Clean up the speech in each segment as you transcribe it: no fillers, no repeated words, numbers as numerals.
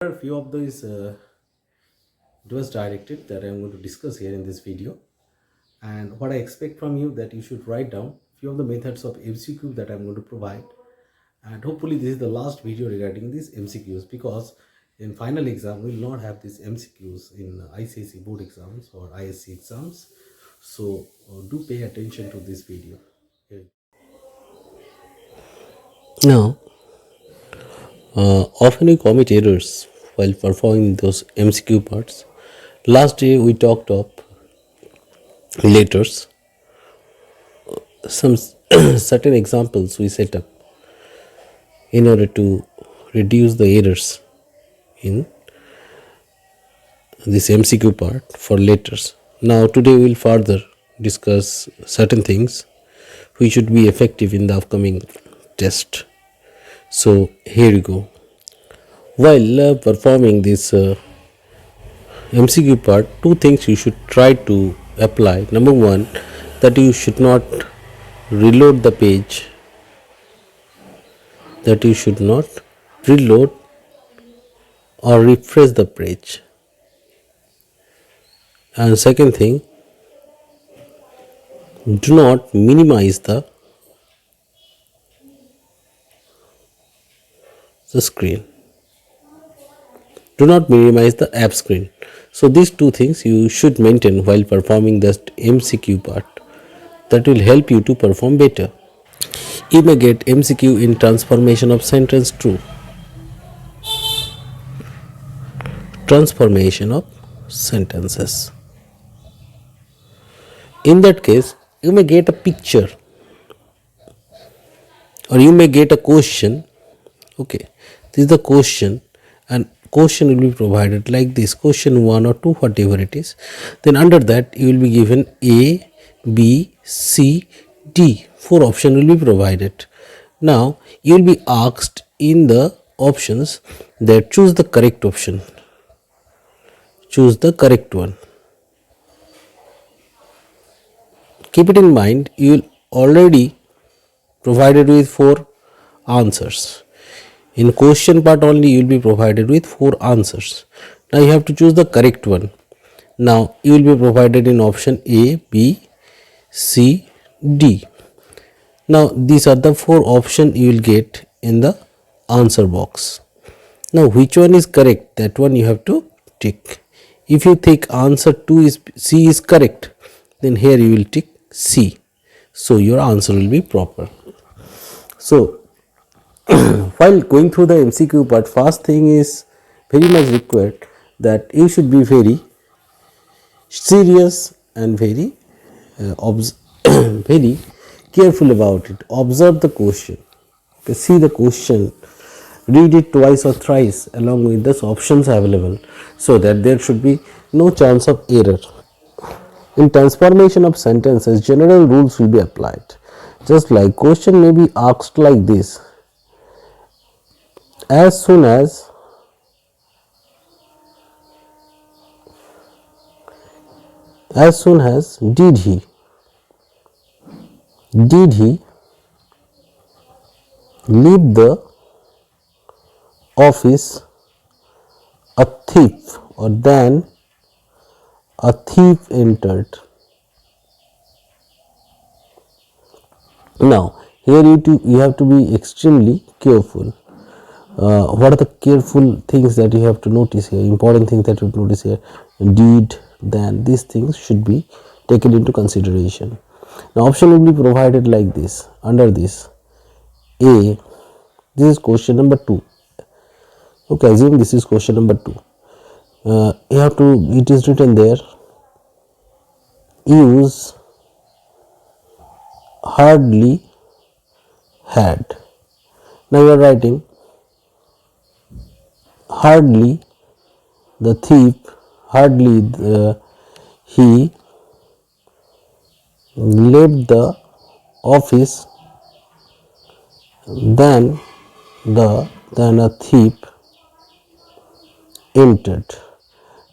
There are a few of these was directed that I'm going to discuss here in this video, and what I expect from you that you should write down few of the methods of MCQ that I'm going to provide, and hopefully this is the last video regarding these MCQs, because in final exam we will not have these MCQs in ICSE board exams or ISC exams. So do pay attention to this video. Here. Now, often we commit errors while performing those MCQ parts. Last day we talked of letters, some certain examples we set up in order to reduce the errors in this MCQ part for letters. Now today we will further discuss certain things which should be effective in the upcoming test. So here you go. While performing this MCQ part, two things you should try to apply. Number one, that you should not reload the page, that you should not reload or refresh the page. And second thing, do not minimize the screen. Do not minimize the app screen. So these two things you should maintain while performing the MCQ part. That will help you to perform better. You may get MCQ in transformation of sentence true. Transformation of sentences. In that case, you may get a picture or you may get a question. Okay, this is the question, and question will be provided like this, question 1 or 2, whatever it is. Then under that you will be given A, B, C, D. 4 options will be provided. Now you will be asked in the options that choose the correct option. Choose the correct one. Keep it in mind, you will already provided with 4 answers. In question part only you will be provided with 4 answers. Now you have to choose the correct one. Now you will be provided in option A, B, C, D. Now these are the 4 options you will get in the answer box. Now which one is correct, that one you have to tick. If you think answer 2 is C is correct, then here you will tick C. So your answer will be proper. So while going through the MCQ part, first thing is very much required that you should be very serious and very very careful about it. Observe the question. Okay, see the question, read it twice or thrice along with the options available, so that there should be no chance of error. In transformation of sentences, general rules will be applied. Just like question may be asked like this: as soon as did he leave the office a thief, or then a thief entered. Now here you have to be extremely careful. What are the careful things that you have to notice here, important things that you notice here? Did, then, these things should be taken into consideration. Now option will be provided like this. Under this A, this is question number 2. Okay, assume this is question number 2. You have to, it is written there, use hardly had. Now you are writing hardly the thief, he left the office, then a thief entered.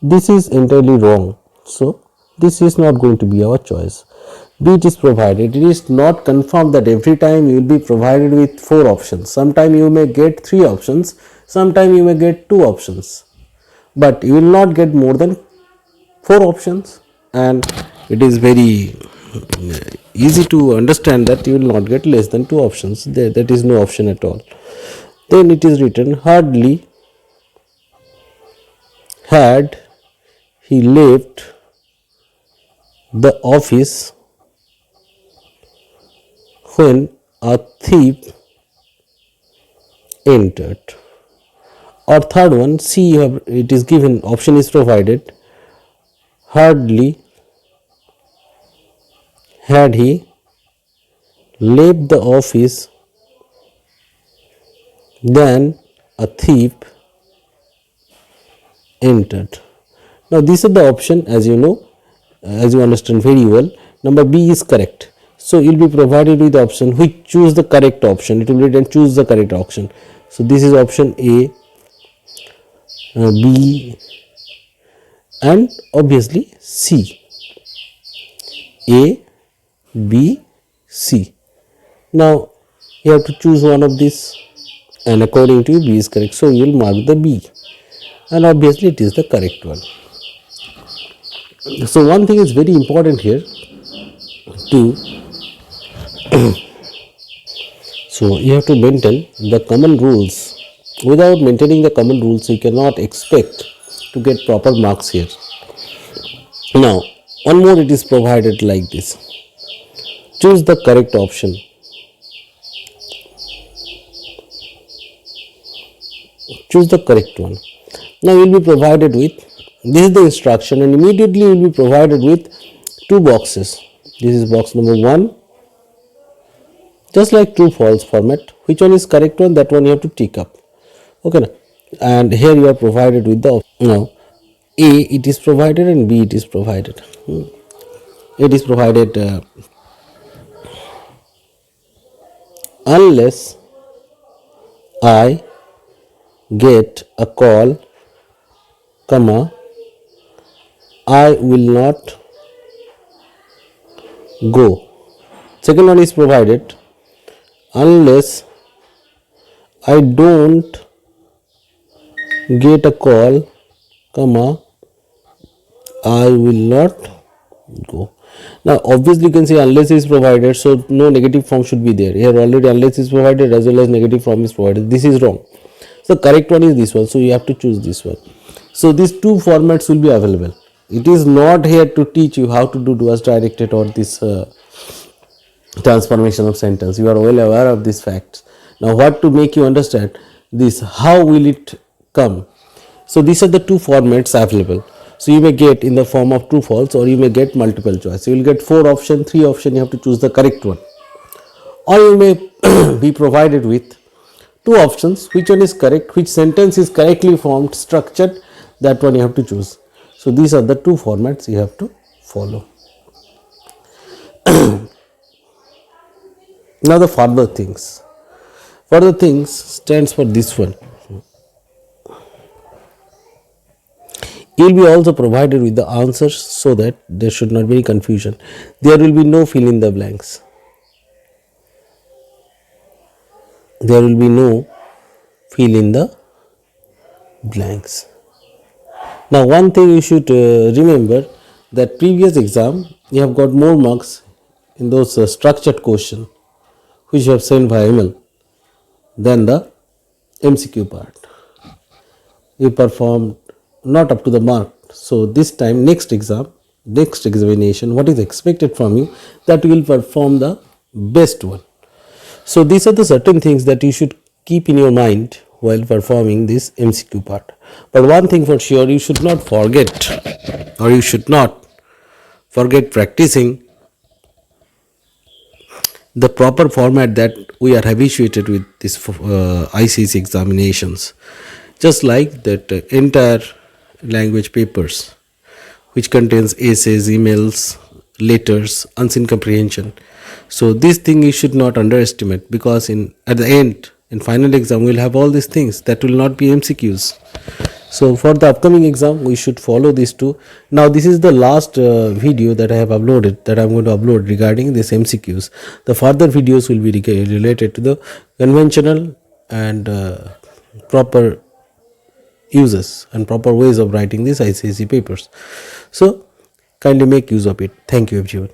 This is entirely wrong, so this is not going to be our choice. B, it is provided. It is not confirmed that every time you will be provided with 4 options. Sometime you may get 3 options, Sometime you may get 2 options, but you will not get more than 4 options, and it is very easy to understand that you will not get less than 2 options. That is no option at all. Then it is written, hardly had he left the office when a thief entered. Or third one, C, it is given, option is provided, hardly had he left the office then a thief entered. Now these are the option, as you know, as you understand very well. Number B is correct. So you will be provided with the option which choose the correct option. It will be written choose the correct option. So this is option A, B and obviously C. A, B, C. Now you have to choose one of these, and according to you B is correct. So you will mark the B, and obviously it is the correct one. So one thing is very important here to so you have to maintain the common rules. Without maintaining the common rules, you cannot expect to get proper marks here. Now one more, it is provided like this: choose the correct option. Choose the correct one. Now you will be provided with, this is the instruction, and immediately you will be provided with 2 boxes. This is box number 1, just like true false format. Which one is correct one, that one you have to tick up. Okay, and here you are provided with the, now A it is provided and B it is provided. It is provided unless I get a call, comma, I will not go. Second one is provided unless I don't get a call, comma, I will not go. Now obviously you can say unless is provided, so no negative form should be there. Here already unless is provided as well as negative form is provided. This is wrong. So correct one is this one, so you have to choose this one. So these 2 formats will be available. It is not here to teach you how to do DOAS directed or this transformation of sentence. You are well aware of these facts. Now what to make you understand this, how will it come? So these are the 2 formats available. So you may get in the form of true false, or you may get multiple choice. You will get 4 option, 3 option, you have to choose the correct one. Or you may be provided with 2 options, which one is correct, which sentence is correctly formed, structured, that one you have to choose. So these are the 2 formats you have to follow. Now the further things. Further things stands for this one. You will be also provided with the answers so that there should not be any confusion. There will be no fill in the blanks. There will be no fill in the blanks. Now one thing you should remember, that previous exam you have got more marks in those structured question which you have sent via email than the MCQ part. You performed not up to the mark. So this time next exam, next examination, what is expected from you, that you will perform the best one. So these are the certain things that you should keep in your mind while performing this MCQ part. But one thing for sure, you should not forget, or you should not forget practicing the proper format that we are habituated with this ICSE examinations. Just like that entire language papers which contains essays, emails, letters, unseen comprehension. So this thing you should not underestimate, because at the end, in final exam, we will have all these things that will not be MCQs. So for the upcoming exam, we should follow these 2. Now this is the last video that I have uploaded, that I am going to upload regarding this MCQs. The further videos will be related to the conventional and proper uses and proper ways of writing these ICSE papers. So kindly make use of it. Thank you everyone.